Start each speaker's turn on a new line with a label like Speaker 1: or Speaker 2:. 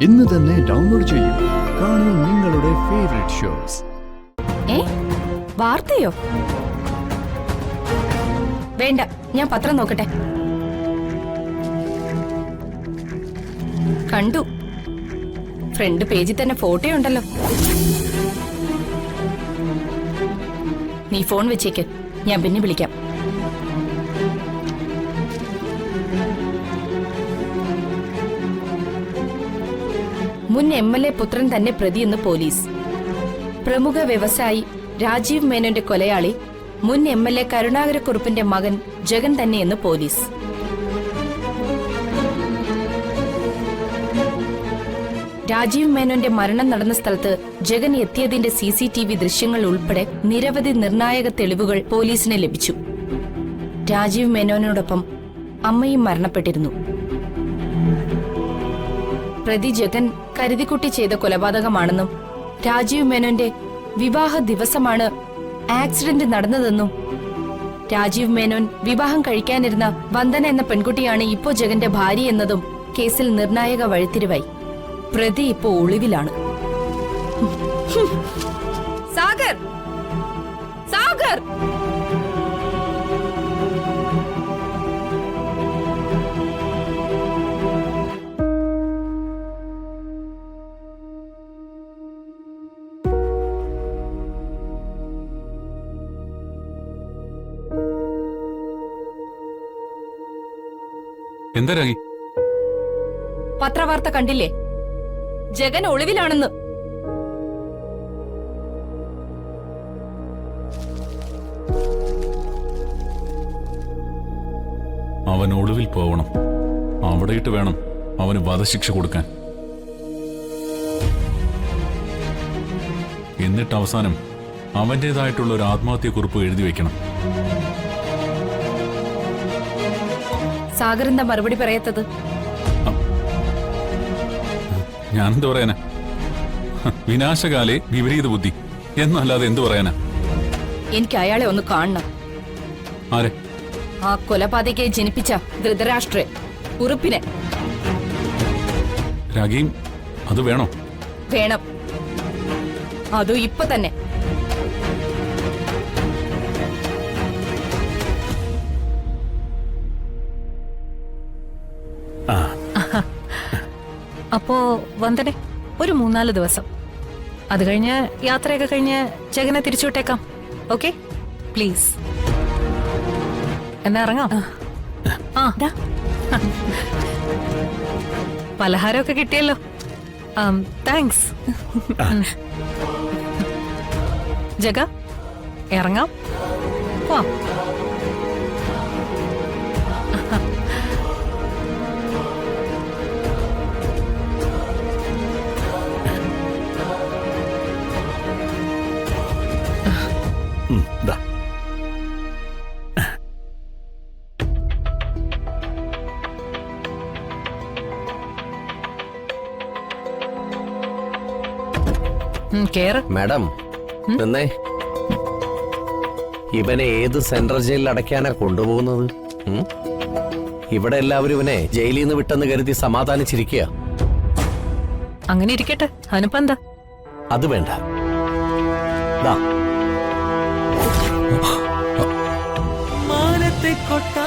Speaker 1: ഇന്ന് തന്നെ ഡൗൺലോഡ് ചെയ്യൂ. കാണൂ നിങ്ങളുടെ ഫേവറേറ്റ് ഷോസ്.
Speaker 2: വാർത്തയോ? വേണ്ട, ഞാൻ പത്രം നോക്കട്ടെ. കണ്ടു, ഫ്രണ്ട് പേജിൽ തന്നെ ഫോട്ടോ ഉണ്ടല്ലോ. നീ ഫോൺ വെച്ചേക്ക്, ഞാൻ പിന്നെ വിളിക്കാം. മുൻ MLA പുത്രൻ തന്നെ പ്രതിയെന്ന് പോലീസ്. പ്രമുഖ വ്യവസായി രാജീവ് മേനോന്റെ കൊലയാളി മുൻ MLA കരുണാകരക്കുറുപ്പിന്റെ മകൻ ജഗൻ തന്നെയെന്ന് പോലീസ്. രാജീവ് മേനോന്റെ മരണം നടന്ന സ്ഥലത്ത് ജഗൻ എത്തിയതിന്റെ CCTV ദൃശ്യങ്ങൾ ഉൾപ്പെടെ നിരവധി നിർണായക തെളിവുകൾ പോലീസിന് ലഭിച്ചു. രാജീവ് മേനോനോടൊപ്പം അമ്മയും മരണപ്പെട്ടിരുന്നു. പ്രതി ജഗൻ കരുതിക്കുട്ടി ചെയ്ത കൊലപാതകമാണെന്നും രാജീവ് മേനോന്റെ വിവാഹ ദിവസമാണ് ആക്സിഡന്റ് നടന്നതെന്നും രാജീവ് മേനോൻ വിവാഹം കഴിക്കാനിരുന്ന വന്ദന എന്ന പെൺകുട്ടിയാണ് ഇപ്പോ ജഗന്റെ ഭാര്യ എന്നതും കേസിൽ നിർണായക വഴിത്തിരിവായി. പ്രതി ഇപ്പോ ഒളിവിലാണ്. സാഗർ, സാഗർ!
Speaker 3: എന്താ രാഗി?
Speaker 2: പത്രവാർത്ത കണ്ടില്ലേ? ജഗൻ ഒളിവിലാണെന്ന്.
Speaker 3: അവൻ ഒളിവിൽ പോവണം. അവിടെയിട്ട് വേണം അവന് വധശിക്ഷ കൊടുക്കാൻ. എന്നിട്ട് അവസാനം അവന്റേതായിട്ടുള്ള ഒരു ആത്മഹത്യക്കുറിപ്പ് എഴുതി വെക്കണം.
Speaker 2: സാഗർ എന്താ മറുപടി പറയാത്തത്?
Speaker 3: ഞാനെന്ത് പറയാനാ? വിനാശകാലെ വിപരീത ബുദ്ധി എന്നല്ലാതെ എന്തു പറയാനാ?
Speaker 2: എനിക്ക് അയാളെ ഒന്ന് കാണണം.
Speaker 3: ആരെ?
Speaker 2: ആ കൊലപാതകയെ ജനിപ്പിച്ച ധൃതരാഷ്ട്ര ഉറുപ്പിനെ.
Speaker 3: രാഗിയും അത് വേണോ?
Speaker 2: വേണം, അതും ഇപ്പൊ തന്നെ.
Speaker 4: അപ്പോ വന്ദനെ, ഒരു 3-4 ദിവസം, അത് കഴിഞ്ഞ് യാത്രയൊക്കെ കഴിഞ്ഞ് ജഗനെ തിരിച്ചുവിട്ടേക്കാം. Okay, please. എന്നാ ഇറങ്ങാം. പലഹാരമൊക്കെ കിട്ടിയല്ലോ. താങ്ക്സ്. ജഗ, ഇറങ്ങാം. വാ.
Speaker 5: മാഡം, നിന്നേ. ഇവനെ ഏത് സെൻട്രൽ ജയിലിൽ അടയ്ക്കാനാ കൊണ്ടുപോകുന്നത്? ഇവിടെ എല്ലാവരും ഇവനെ ജയിലിൽ നിന്ന് വിട്ടെന്ന് കരുതി സമാധാനിച്ചിരിക്കുക.
Speaker 4: അങ്ങനെ ഇരിക്കട്ടെ, അതിനിപ്പോ എന്താ?
Speaker 5: അത് വേണ്ട.
Speaker 6: മാനത്തെ കൊട്ടാ